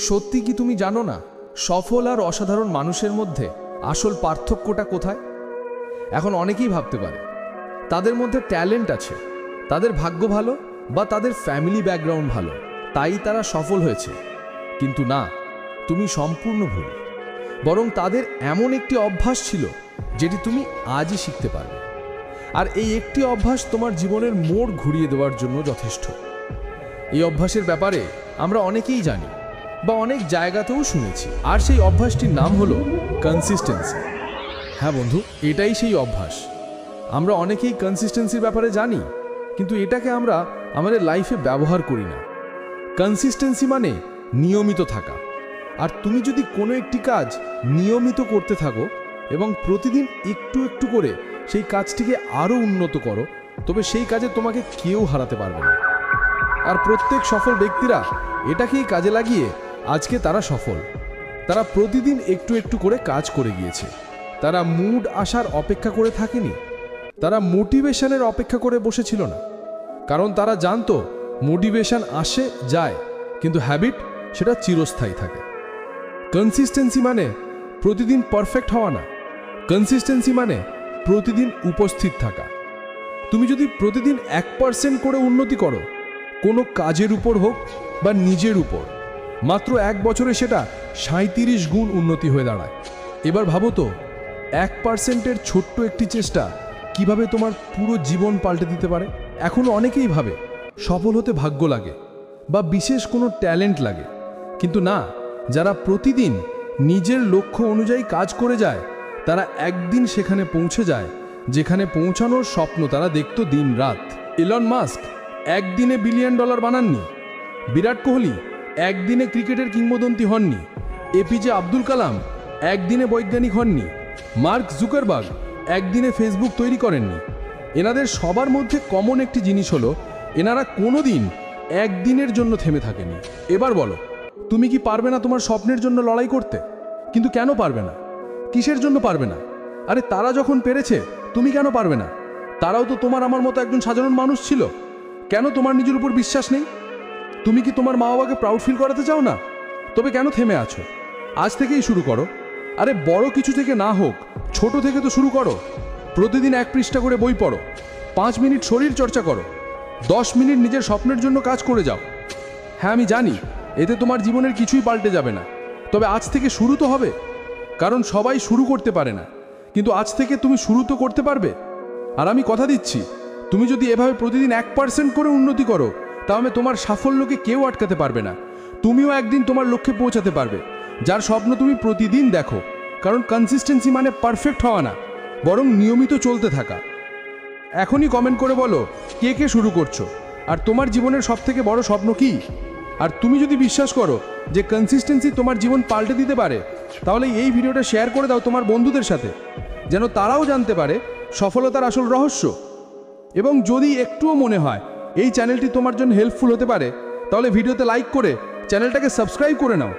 সত্যি কি তুমি জানো না সফল আর অসাধারণ মানুষের মধ্যে আসল পার্থক্যটা কোথায়? এখন অনেকেই ভাবতে পারে তাদের মধ্যে ট্যালেন্ট আছে, তাদের ভাগ্য ভালো বা তাদের ফ্যামিলি ব্যাকগ্রাউন্ড ভালো, তাই তারা সফল হয়েছে। কিন্তু না, তুমি সম্পূর্ণ ভুল। বরং তাদের এমন একটি অভ্যাস ছিল যেটি তুমি আজই শিখতে পারবে। আর এই একটি অভ্যাস তোমার জীবনের মোড় ঘুরিয়ে দেওয়ার জন্য যথেষ্ট। এই অভ্যাসের ব্যাপারে আমরা অনেকেই জানি বা অনেক জায়গাতেও শুনেছি, আর সেই অভ্যাসটির নাম হলো কনসিস্টেন্সি। হ্যাঁ বন্ধু, এটাই সেই অভ্যাস। আমরা অনেকেই কনসিস্টেন্সির ব্যাপারে জানি, কিন্তু এটাকে আমরা আমাদের লাইফে ব্যবহার করি না। কনসিস্টেন্সি মানে নিয়মিত থাকা। আর তুমি যদি কোনো একটি কাজ নিয়মিত করতে থাকো এবং প্রতিদিন একটু একটু করে সেই কাজটিকে আরও উন্নত করো, তবে সেই কাজে তোমাকে কেউ হারাতে পারবে না। আর প্রত্যেক সফল ব্যক্তিরা এটাকেই কাজে লাগিয়ে আজকে তারা সফল। তারা প্রতিদিন একটু একটু করে কাজ করে গিয়েছে। তারা মুড আসার অপেক্ষা করে থাকেনি, তারা মোটিভেশনের অপেক্ষা করে বসেছিল না। কারণ তারা জানতো মোটিভেশন আসে যায়, কিন্তু হ্যাবিট সেটা চিরস্থায়ী থাকে। কনসিস্টেন্সি মানে প্রতিদিন পারফেক্ট হওয়া না, কনসিস্টেন্সি মানে প্রতিদিন উপস্থিত থাকা। তুমি যদি প্রতিদিন 1% করে উন্নতি করো, কোনো কাজের উপর হোক বা নিজের উপর, মাত্র 1 বছরে সেটা 37 গুণ উন্নতি হয়ে দাঁড়ায়। এবার ভাবো তো, 1%-এর ছোট্ট একটি চেষ্টা কিভাবে তোমার পুরো জীবন পাল্টে দিতে পারে। এখনো অনেকেই ভাবে সফল হতে ভাগ্য লাগে বা বিশেষ কোনো ট্যালেন্ট লাগে, কিন্তু না, যারা প্রতিদিন নিজের লক্ষ্য অনুযায়ী কাজ করে যায় তারা একদিন সেখানে পৌঁছে যায় যেখানে পৌঁছানোর স্বপ্ন তারা দেখত দিন রাত। এলন মাস্ক একদিনে $1 বিলিয়ন বানাননি, বিরাট কোহলি একদিনে ক্রিকেটের কিংবদন্তি হননি, এপিজে আব্দুল কালাম একদিনে বৈজ্ঞানিক হননি, মার্ক জুকারবার্গ একদিনে ফেসবুক তৈরি করেননি। এনাদের সবার মধ্যে কমন একটি জিনিস হলো, এনারা কোনোদিন একদিনের জন্য থেমে থাকেনি। এবার বলো, তুমি কি পারবে না তোমার স্বপ্নের জন্য লড়াই করতে? কিন্তু কেন পারবে না? কিসের জন্য পারবে না? আরে তারা যখন পেরেছে, তুমি কেন পারবে না? তারাও তো তোমার আমার মতো একজন সাধারণ মানুষ ছিল। কেন তোমার নিজের উপর বিশ্বাস নেই? তুমি কি তোমার মা বাবাকে প্রাউড ফিল করাতে চাও না? তবে কেন থেমে আছো? আজ থেকেই শুরু করো। আরে বড় কিছু থেকে না হোক, ছোট থেকে তো শুরু করো। প্রতিদিন 1 পৃষ্ঠা করে বই পড়ো, 5 মিনিট শরীর চর্চা করো, 10 মিনিট নিজের স্বপ্নের জন্য কাজ করে যাও। হ্যাঁ, আমি জানি এতে তোমার জীবনের কিছুই পাল্টে যাবে না, তবে আজ থেকে শুরু তো হবে। কারণ সবাই শুরু করতে পারে না, কিন্তু আজ থেকে তুমি শুরু তো করতে পারবে। আর আমি কথা দিচ্ছি, তুমি যদি এভাবে প্রতিদিন 1% করে উন্নতি করো, তাহলে তোমার সাফল্যকে কেউ আটকাতে পারবে না। তুমিও একদিন তোমার লক্ষ্যে পৌঁছাতে পারবে, যার স্বপ্ন তুমি প্রতিদিন দেখো। কারণ কনসিস্টেন্সি মানে পারফেক্ট হওয়া না, বরং নিয়মিত চলতে থাকা। এখনই কমেন্ট করে বলো কে কে শুরু করছো, আর তোমার জীবনের সবথেকে বড় স্বপ্ন কি। আর তুমি যদি বিশ্বাস করো যে কনসিস্টেন্সি তোমার জীবন পাল্টে দিতে পারে, তাহলে এই ভিডিওটা শেয়ার করে দাও তোমার বন্ধুদের সাথে, যেন তারাও জানতে পারে সফলতার আসল রহস্য। এবং যদি একটুও মনে হয় এই চ্যানেলটি তোমার জন্য হেল্পফুল হতে পারে, তাহলে ভিডিওতে লাইক করে চ্যানেলটাকে সাবস্ক্রাইব করে নাও।